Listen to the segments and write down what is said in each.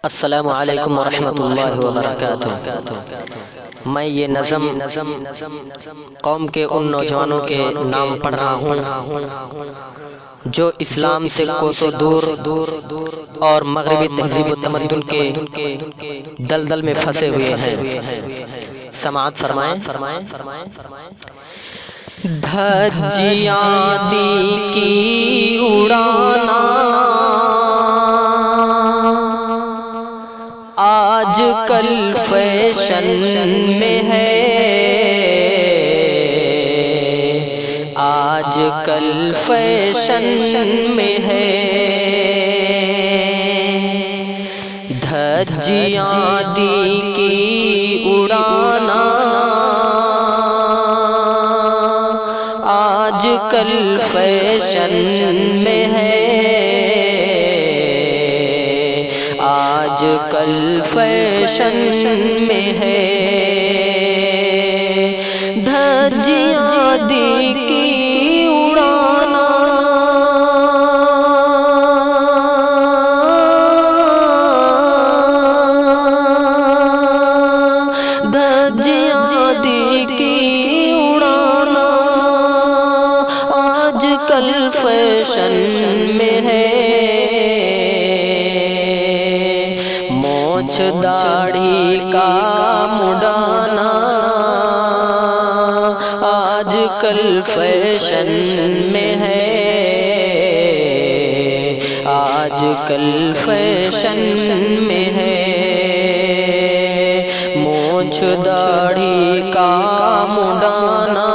السلام علیکم ورحمۃ اللہ وبرکاتہ۔ میں یہ نظم قوم کے ان نوجوانوں کے نام پڑھ رہا ہوں جو اسلام سے کوسوں دور اور مغربی تہذیب و تمدن کے دلدل میں پھنسے ہوئے ہیں۔ سماعت فرمائیں۔ دھجیاں دی کی اڑانا آج کل فیشن میں ہے، آج کل فیشن میں ہے۔ دھجیاں دی کی اڑانا آج کل فیشن میں ہے، آج کل فیشن میں ہے۔ دھجیاں دی کی اڑانا دھجیاں دی کی اڑانا آج کل فیشن میں ہے۔ مونچھ داڑھی کا مڈانا آج کل فیشن میں ہے، آج کل فیشن میں ہے۔ مونچھ داڑھی کا مڈانا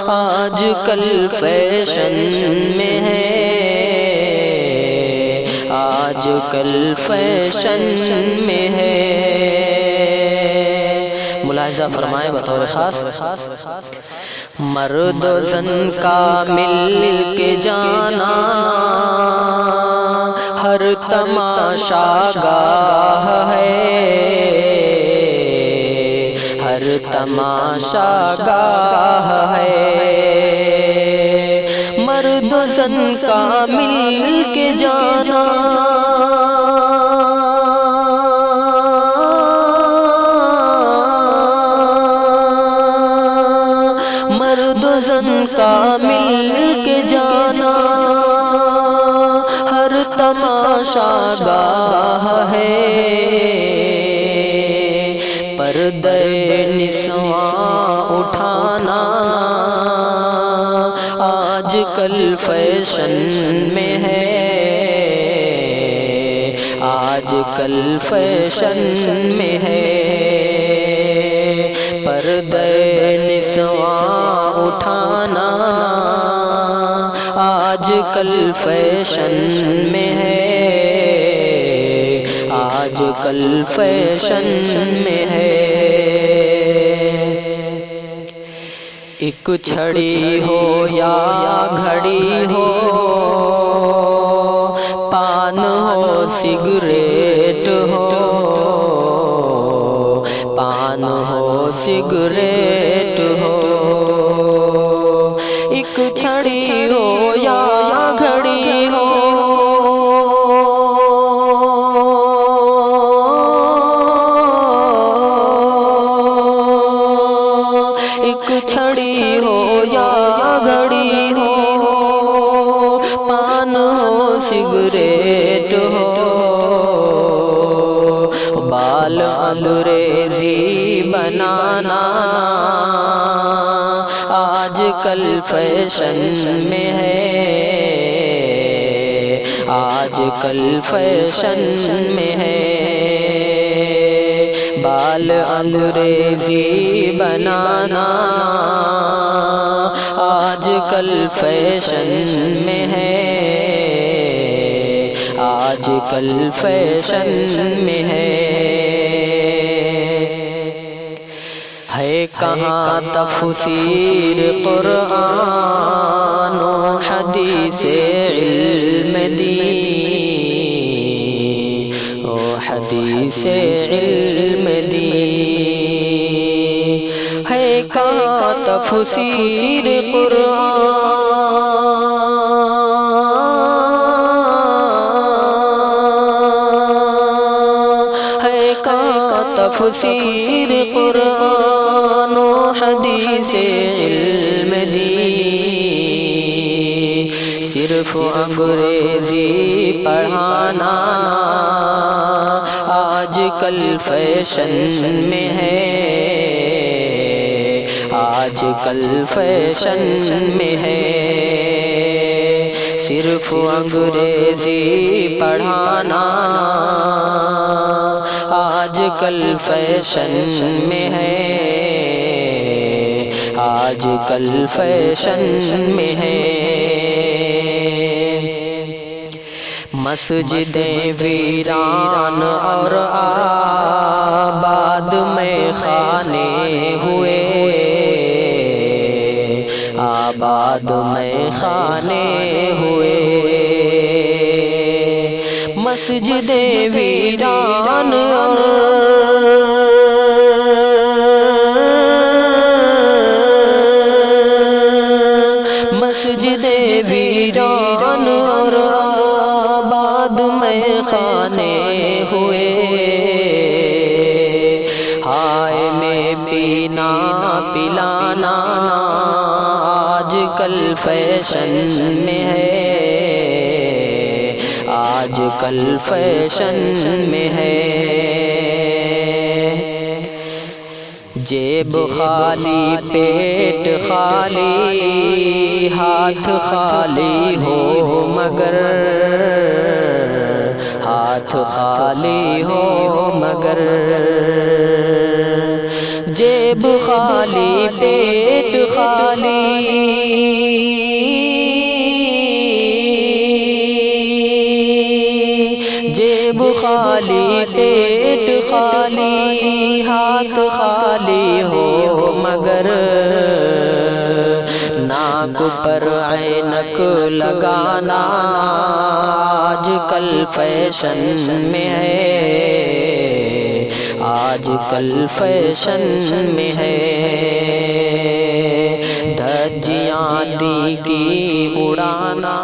آج کل فیشن میں ہے، آج کل فیشن میں ہے۔ ملاحظہ فرمائیں بطور خاص، مرد و زن کا مل کے جانا ہر تماشا گاہ ہے، ہر تماشا گاہ ہے۔ مرد و زن کا مل کے جانا مرد و زن کا مل کے جانا ہر تماشا گاہ ہے۔ پردے نسواں اٹھانا آج کل فیشن میں ہے، آج کل فیشن میں ہے۔ پردے نسواں اٹھانا آج کل فیشن میں ہے، آج کل فیشن میں ہے۔ ایک چھڑی ہو یا گھڑی ہو، پان ہو سگریٹ ہو، پان ہو سگریٹ ہو۔ ایک چھڑی ہو یا گھڑی ہو، ایک چھڑی ہو یا گھڑی ہو، پان ہو سگریٹ ہو۔ بال انگریزی بنانا آج کل فیشن میں ہے، آج کل فیشن میں ہے۔ بال انگریزی بنانا آج کل فیشن میں ہے، آج کل فیشن میں ہے۔ کہاں تفسیر قرآن و حدیث علم دی، او حدیث علم دی۔ ہے کہاں تفسیر قرآن تفسیر قرآن و حدیث علم دی، صرف انگریزی پڑھانا آج کل فیشن میں ہے، آج کل فیشن میں ہے، صرف انگریزی پڑھانا آج کل فیشن میں ہے، آج کل فیشن میں ہے۔ مسجدیں ویران اور آباد میں خانے ہوئے، آباد میں خانے ہوئے، مسجدیں ویران اور مسجدیں ویران اور آباد میں خانے ہوئے، ہائے میں پینا پلانا آج کل فیشن میں ہے، آج کل فیشن میں ہے، جیب خالی پیٹ خالی ہاتھ خالی ہو مگر، ہاتھ خالی ہو مگر، جیب خالی پیٹ خالی جیب خالی پیٹ خالی ہاتھ خالی ہو مگر، ناک پر عینک لگانا آج کل فیشن میں ہے، آج کل فیشن میں ہے، دھجیاں دی کی اڑانا